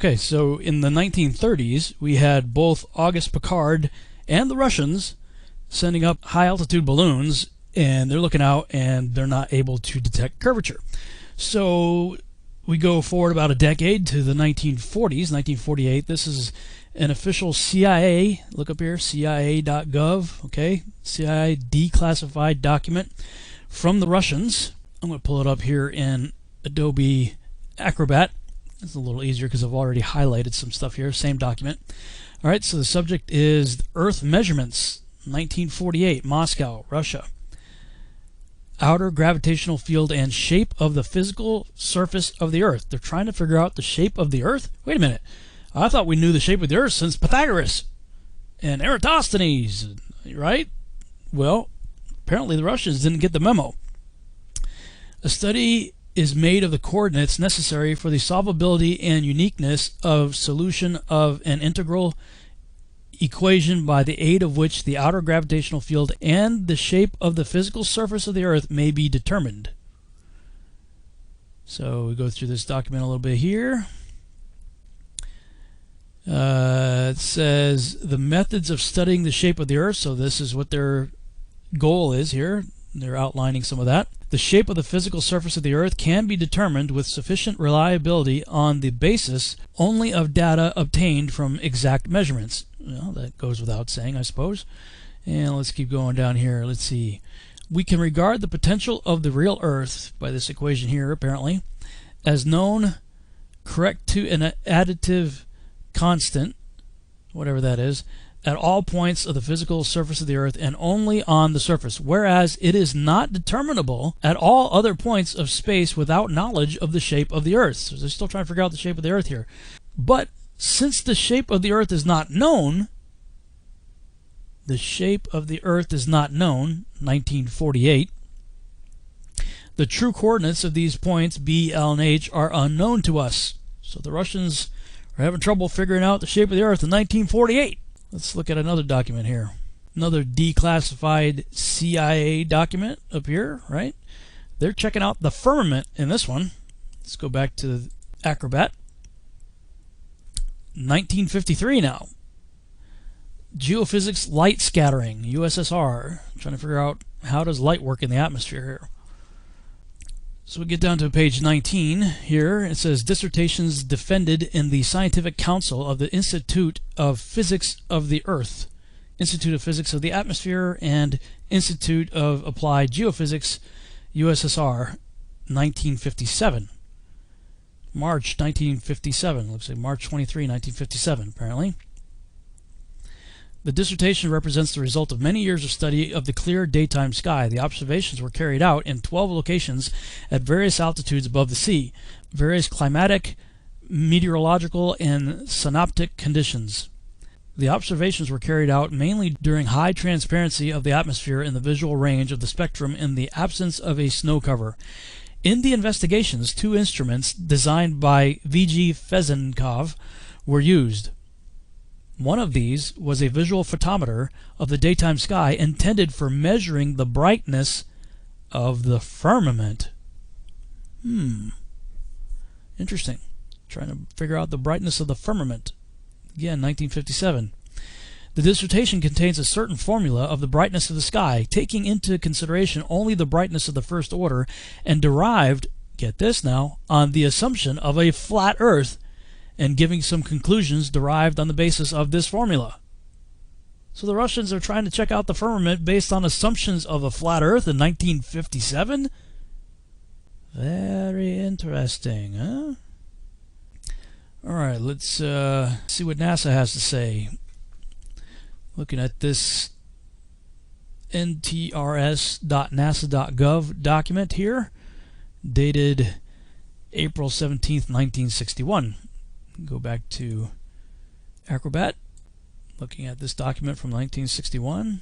Okay, so in the 1930s, we had both Auguste Piccard and the Russians sending up high-altitude balloons, and they're looking out and they're not able to detect curvature. So we go forward about a decade to the 1940s, 1948. This is an official CIA, look up here, CIA.gov, okay, CIA declassified document from the Russians. I'm going to pull it up here in Adobe Acrobat. It's a little easier because I've already highlighted some stuff here, same document. All right, so the subject is Earth measurements, 1948, Moscow, Russia. Outer gravitational field and shape of the physical surface of the Earth. They're trying to figure out the shape of the Earth? Wait a minute. I thought we knew the shape of the Earth since Pythagoras and Eratosthenes, right? Well, apparently the Russians didn't get the memo. A study is made of the coordinates necessary for the solvability and uniqueness of solution of an integral equation by the aid of which the outer gravitational field and the shape of the physical surface of the Earth may be determined. So we go through this document a little bit here. It says the methods of studying the shape of the Earth, so this is what their goal is here. They're outlining some of that. The shape of the physical surface of the Earth can be determined with sufficient reliability on the basis only of data obtained from exact measurements. Well, that goes without saying, I suppose. And let's keep going down here. Let's see. We can regard the potential of the real Earth, by this equation here apparently, as known correct to an additive constant, whatever that is, at all points of the physical surface of the Earth and only on the surface, whereas it is not determinable at all other points of space without knowledge of the shape of the Earth. So they're still trying to figure out the shape of the Earth here. But since the shape of the Earth is not known, the shape of the Earth is not known, 1948, the true coordinates of these points, B, L, and H, are unknown to us. So the Russians are having trouble figuring out the shape of the Earth in 1948. Let's look at another document here. Another declassified CIA document up here, right? They're checking out the firmament in this one. Let's go back to Acrobat. 1953 now. Geophysics light scattering, USSR. Trying to figure out how does light work in the atmosphere here. So we get down to page 19 here. It says dissertations defended in the Scientific Council of the Institute of Physics of the Earth, Institute of Physics of the Atmosphere, and Institute of Applied Geophysics, USSR, 1957. March 1957. Looks like March 23, 1957, apparently. The dissertation represents the result of many years of study of the clear daytime sky. The observations were carried out in 12 locations at various altitudes above the sea, various climatic, meteorological, and synoptic conditions. The observations were carried out mainly during high transparency of the atmosphere in the visual range of the spectrum in the absence of a snow cover. In the investigations, 2 instruments designed by V.G. Fesenkov were used. One of these was a visual photometer of the daytime sky intended for measuring the brightness of the firmament. Interesting. Trying to figure out the brightness of the firmament. Again, 1957. The dissertation contains a certain formula of the brightness of the sky, taking into consideration only the brightness of the first order, and derived, get this now, on the assumption of a flat Earth, and giving some conclusions derived on the basis of this formula. So the Russians are trying to check out the firmament based on assumptions of a flat Earth in 1957? Very interesting, huh? Alright, let's see what NASA has to say. Looking at this ntrs.nasa.gov document here, dated April 17th, 1961. Go back to Acrobat, looking at this document from 1961,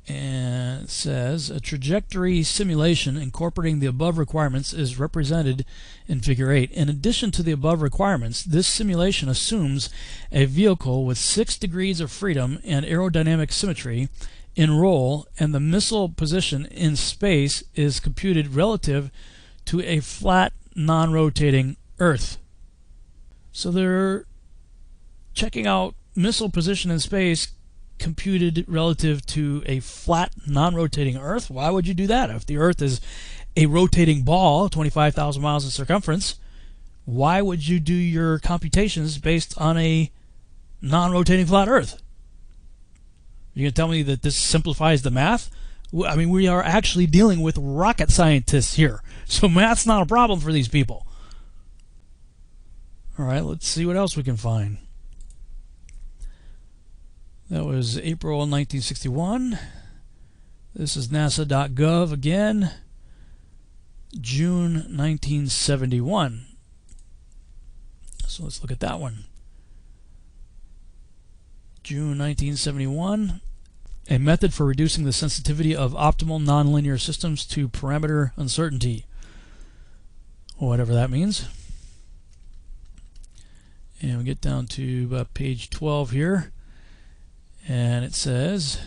and it says a trajectory simulation incorporating the above requirements is represented in Figure 8. In addition to the above requirements, this simulation assumes a vehicle with 6 degrees of freedom and aerodynamic symmetry in roll, and the missile position in space is computed relative to a flat non-rotating Earth. So they're checking out missile position in space computed relative to a flat, non-rotating Earth. Why would you do that? If the Earth is a rotating ball, 25,000 miles in circumference, why would you do your computations based on a non-rotating flat Earth? You're going to tell me that this simplifies the math? I mean, we are actually dealing with rocket scientists here, so math's not a problem for these people. All right, let's see what else we can find. That was April 1961. This is nasa.gov again, June 1971. So let's look at that one. June 1971. A method for reducing the sensitivity of optimal nonlinear systems to parameter uncertainty. Whatever that means. And we get down to about page 12 here. And it says,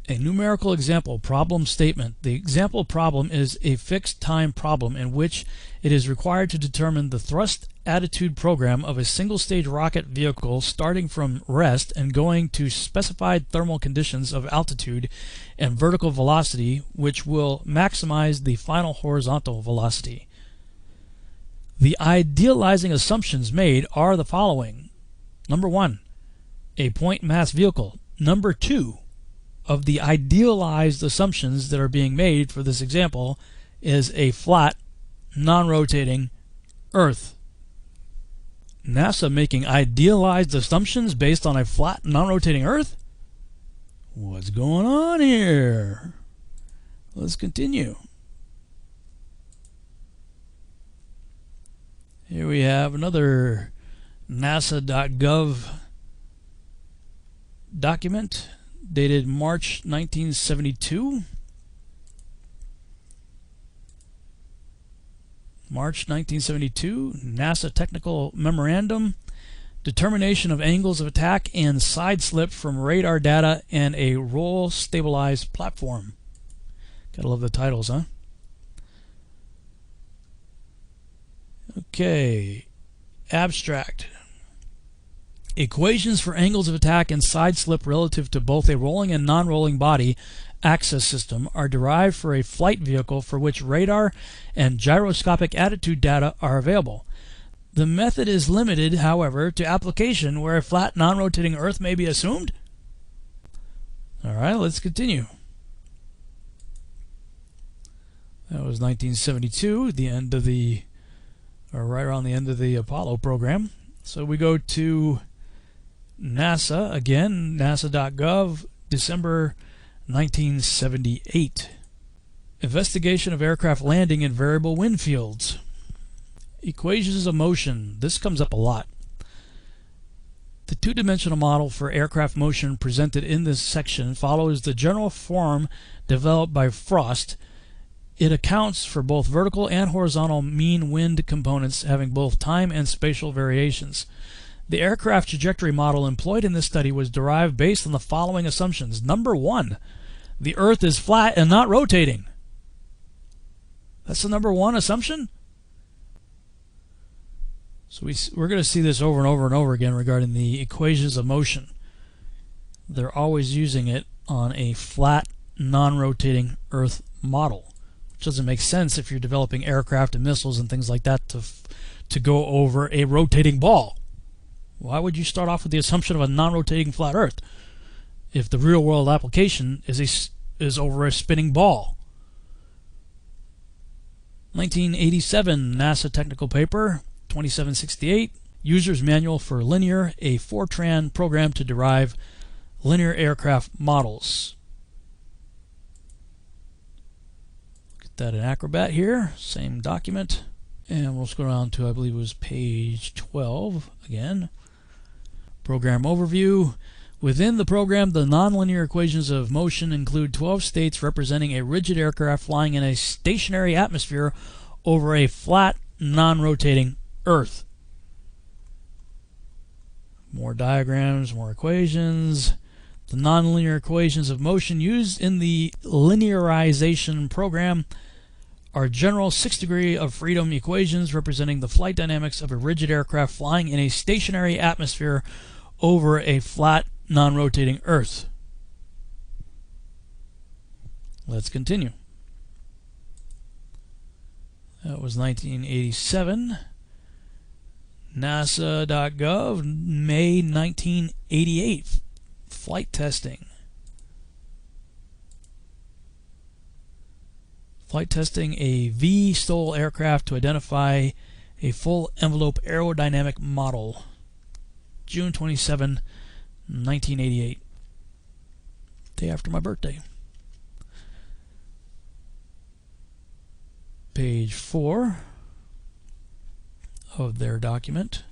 a numerical example problem statement. The example problem is a fixed time problem in which it is required to determine the thrust attitude program of a single stage rocket vehicle starting from rest and going to specified thermal conditions of altitude and vertical velocity, which will maximize the final horizontal velocity. The idealizing assumptions made are the following. Number 1, a point mass vehicle. Number 2, of the idealized assumptions that are being made for this example is a flat, non-rotating Earth. NASA making idealized assumptions based on a flat, non-rotating Earth? What's going on here? Let's continue. Here we have another nasa.gov document dated March 1972. March 1972, NASA Technical Memorandum, determination of angles of attack and side slip from radar data and a roll stabilized platform. Gotta love the titles, huh? Okay, abstract. Equations for angles of attack and side slip relative to both a rolling and non-rolling body access system are derived for a flight vehicle for which radar and gyroscopic attitude data are available. The method is limited, however, to application where a flat, non-rotating Earth may be assumed. All right, let's continue. That was 1972, the end of the, or right around the end of the Apollo program. So we go to NASA again, nasa.gov, December 1978. Investigation of aircraft landing in variable wind fields. Equations of motion. This comes up a lot. The two-dimensional model for aircraft motion presented in this section follows the general form developed by Frost. It accounts for both vertical and horizontal mean wind components having both time and spatial variations. The aircraft trajectory model employed in this study was derived based on the following assumptions. Number 1, the Earth is flat and not rotating. That's the number 1 assumption? So we're going to see this over and over and over again regarding the equations of motion. They're always using it on a flat, non-rotating Earth model, which doesn't make sense if you're developing aircraft and missiles and things like that to go over a rotating ball. Why would you start off with the assumption of a non-rotating flat Earth if the real-world application is over a spinning ball? 1987 NASA technical paper, 2768, User's Manual for Linear, a Fortran program to derive linear aircraft models. Get that in Acrobat here, same document. And we'll scroll down to, I believe it was page 12 again. Program overview. Within the program, the nonlinear equations of motion include 12 states representing a rigid aircraft flying in a stationary atmosphere over a flat, non-rotating Earth. More diagrams, more equations. The nonlinear equations of motion used in the linearization program are general 6 degree of freedom equations representing the flight dynamics of a rigid aircraft flying in a stationary atmosphere over a flat, non-rotating Earth. Let's continue. That was 1987. NASA.gov, May 1988. Flight testing. Flight testing a V-STOL aircraft to identify a full envelope aerodynamic model. June 27, 1988. Day after my birthday. Page 4 of their document.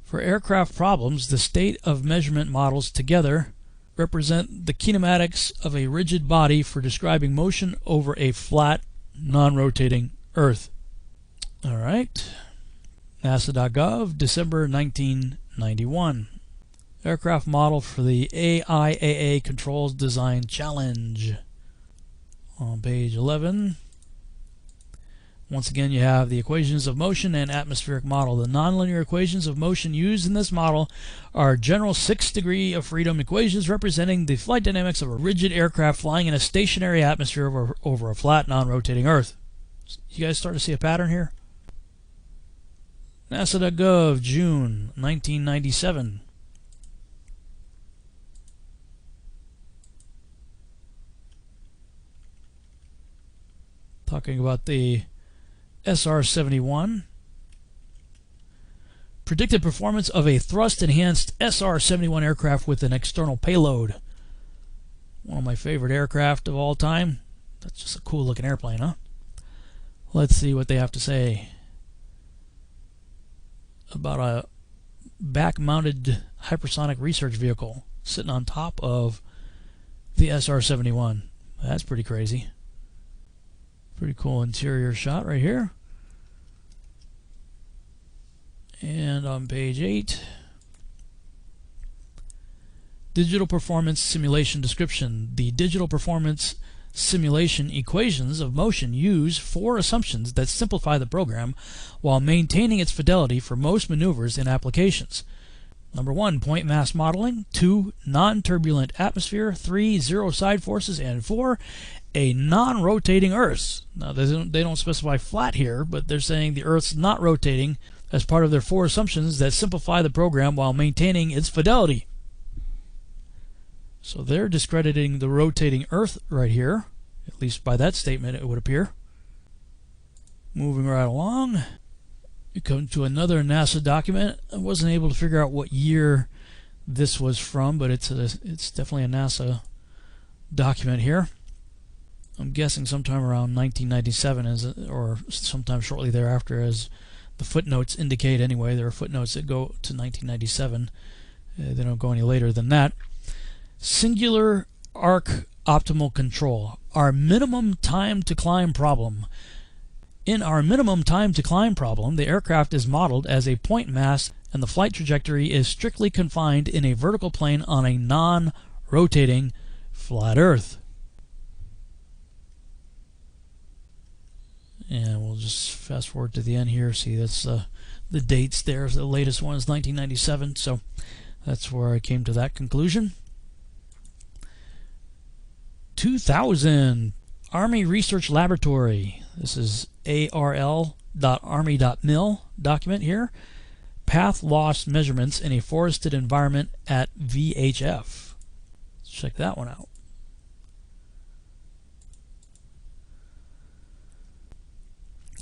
For aircraft problems, the state of measurement models together represent the kinematics of a rigid body for describing motion over a flat, non-rotating Earth. All right. NASA.gov, December 1991. Aircraft model for the AIAA Controls Design Challenge. On page 11. Once again, you have the equations of motion and atmospheric model. The nonlinear equations of motion used in this model are general 6 degree of freedom equations representing the flight dynamics of a rigid aircraft flying in a stationary atmosphere over a flat, non-rotating Earth. You guys start to see a pattern here? NASA.gov, June 1997. Talking about the SR-71. Predicted performance of a thrust-enhanced SR-71 aircraft with an external payload. One of my favorite aircraft of all time. That's just a cool looking airplane, huh? Let's see what they have to say about a back-mounted hypersonic research vehicle sitting on top of the SR-71. That's pretty crazy. Pretty cool interior shot right here. And on page 8, digital performance simulation description. The digital performance simulation equations of motion use 4 assumptions that simplify the program while maintaining its fidelity for most maneuvers and applications. Number 1, point mass modeling. 2, non-turbulent atmosphere. 3, zero side forces. And 4, a non-rotating Earth. Now they don't specify flat here, but they're saying the Earth's not rotating as part of their 4 assumptions that simplify the program while maintaining its fidelity. So they're discrediting the rotating Earth right here, at least by that statement it would appear. Moving right along, we come to another NASA document. I wasn't able to figure out what year this was from, but it's definitely a NASA document here. I'm guessing sometime around 1997, or sometime shortly thereafter, as the footnotes indicate anyway. There are footnotes that go to 1997. They don't go any later than that. Singular arc optimal control. Our minimum time to climb problem. In our minimum time to climb problem, the aircraft is modeled as a point mass and the flight trajectory is strictly confined in a vertical plane on a non-rotating flat Earth. And we'll just fast forward to the end here. See, that's the dates there. The latest one is 1997, so that's where I came to that conclusion. 2000, Army Research Laboratory. This is arl.army.mil document here. Path loss measurements in a forested environment at VHF. Let's check that one out.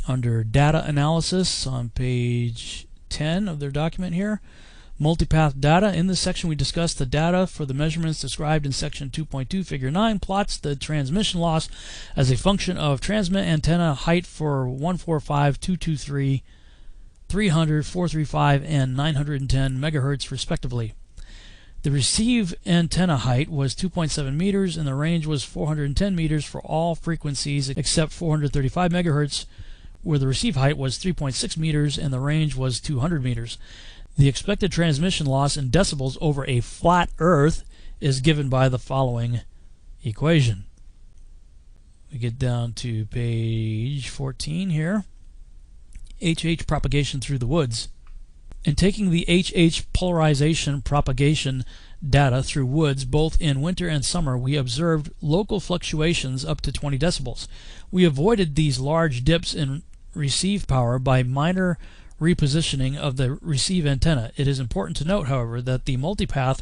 Under data analysis on page 10 of their document here, multipath data. In this section we discuss the data for the measurements described in section 2.2 figure 9 plots the transmission loss as a function of transmit antenna height for 145, 223, 300, 435 and 910 megahertz respectively. The receive antenna height was 2.7 meters and the range was 410 meters for all frequencies except 435 megahertz, where the receive height was 3.6 meters and the range was 200 meters. The expected transmission loss in decibels over a flat Earth is given by the following equation. We get down to page 14 here. HH propagation through the woods. In taking the HH polarization propagation data through woods both in winter and summer, we observed local fluctuations up to 20 decibels. We avoided these large dips in receive power by minor repositioning of the receive antenna. It is important to note, however, that the multipath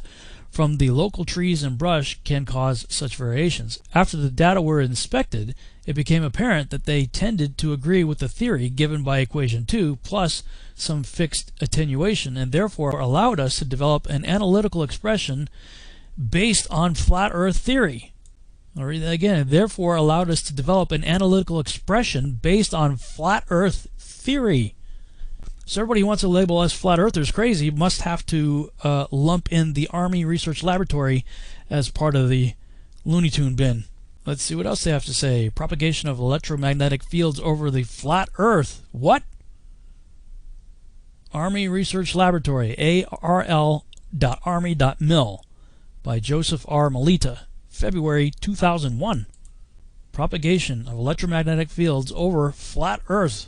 from the local trees and brush can cause such variations. After the data were inspected, it became apparent that they tended to agree with the theory given by equation 2 plus some fixed attenuation, and therefore allowed us to develop an analytical expression based on flat earth theory. I'll read that again. Therefore allowed us to develop an analytical expression based on flat earth theory. So everybody who wants to label us flat earthers crazy must have to lump in the Army Research Laboratory as part of the Looney Tune bin. Let's see what else they have to say. Propagation of electromagnetic fields over the flat earth. What? Army Research Laboratory, arl.army.mil, by Joseph R. Melita, February 2001. Propagation of electromagnetic fields over flat earth.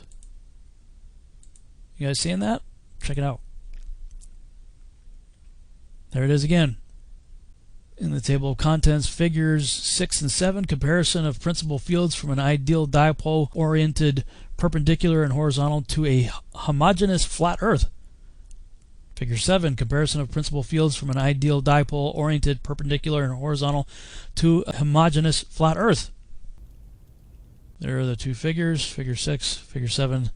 You guys seeing that? Check it out. There it is again. In the table of contents, figures 6 and 7, comparison of principal fields from an ideal dipole oriented perpendicular and horizontal to a homogeneous flat earth. Figure 7, comparison of principal fields from an ideal dipole oriented perpendicular and horizontal to a homogeneous flat earth. There are the two figures, figure 6, figure 7,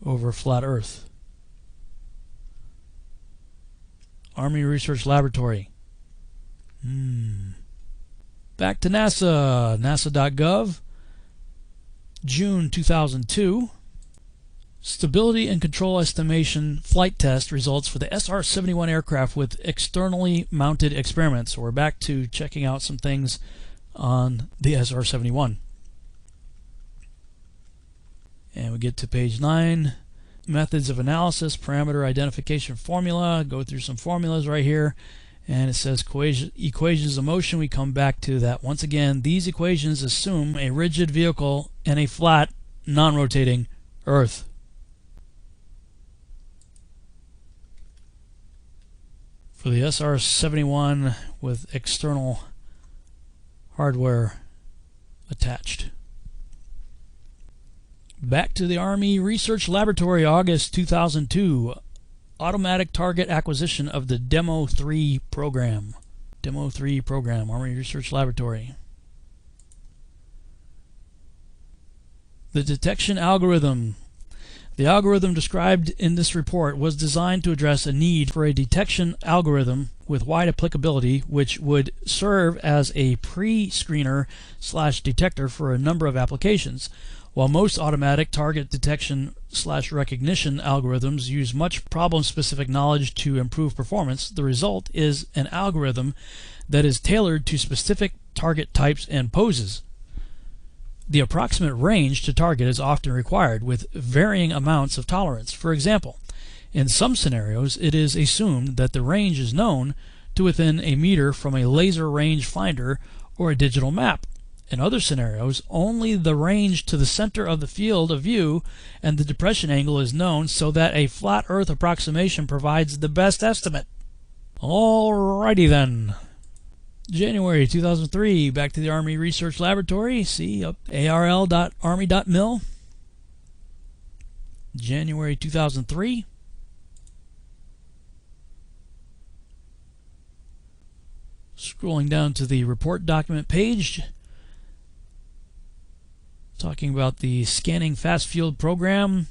over flat earth. Army Research Laboratory. Back to NASA. NASA.gov. June 2002. Stability and control estimation flight test results for the SR-71 aircraft with externally mounted experiments. So we're back to checking out some things on the SR-71. And we get to page 9, methods of analysis, parameter identification formula. Go through some formulas right here. And it says equations of motion. We come back to that once again. These equations assume a rigid vehicle and a flat, non-rotating Earth. For the SR-71 with external hardware attached. Back to the Army Research Laboratory, August 2002. Automatic target acquisition of the Demo 3 program. Demo 3 program, Army Research Laboratory. The detection algorithm. The algorithm described in this report was designed to address a need for a detection algorithm with wide applicability, which would serve as a pre-screener/detector for a number of applications. While most automatic target detection/recognition algorithms use much problem-specific knowledge to improve performance, the result is an algorithm that is tailored to specific target types and poses. The approximate range to target is often required, with varying amounts of tolerance. For example, in some scenarios, it is assumed that the range is known to within a meter from a laser range finder or a digital map. In other scenarios, only the range to the center of the field of view and the depression angle is known, so that a flat Earth approximation provides the best estimate. Alrighty then. January 2003, back to the Army Research Laboratory. See, arl.army.mil. January 2003. Scrolling down to the report document page, talking about the Scanning Fast Field program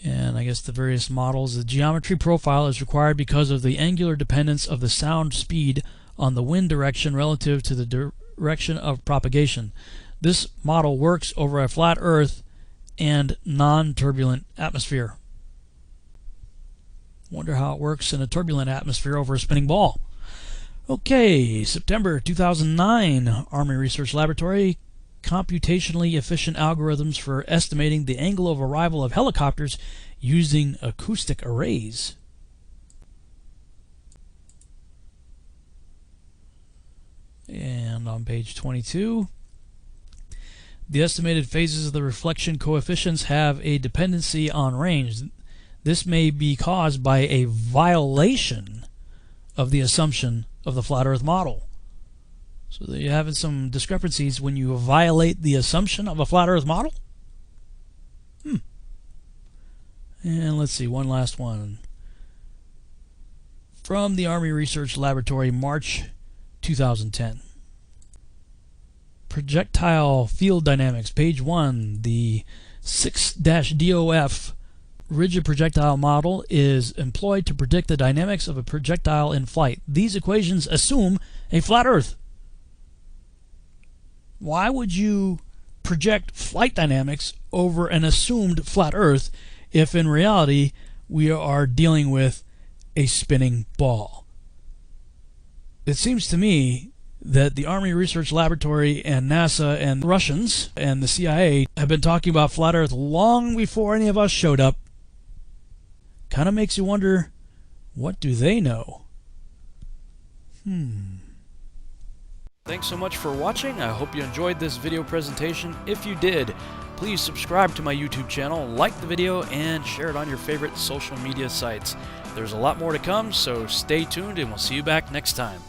and I guess the various models. The geometry profile is required because of the angular dependence of the sound speed on the wind direction relative to the direction of propagation. This model works over a flat Earth and non-turbulent atmosphere. Wonder how it works in a turbulent atmosphere over a spinning ball. Okay, September 2009, Army Research Laboratory. Computationally efficient algorithms for estimating the angle of arrival of helicopters using acoustic arrays. And on page 22, The estimated phases of the reflection coefficients have a dependency on range. This may be caused by a violation of the assumption of the flat Earth model. So you're having some discrepancies when you violate the assumption of a flat Earth model? And let's see, one last one. From the Army Research Laboratory, March 2010. Projectile field dynamics, page 1. The 6-DOF rigid projectile model is employed to predict the dynamics of a projectile in flight. These equations assume a flat Earth. Why would you project flight dynamics over an assumed flat Earth if in reality we are dealing with a spinning ball? It seems to me that the Army Research Laboratory and NASA and the Russians and the CIA have been talking about flat Earth long before any of us showed up. Kind of makes you wonder, what do they know? Thanks so much for watching. I hope you enjoyed this video presentation. If you did, please subscribe to my YouTube channel, like the video, and share it on your favorite social media sites. There's a lot more to come, so stay tuned and we'll see you back next time.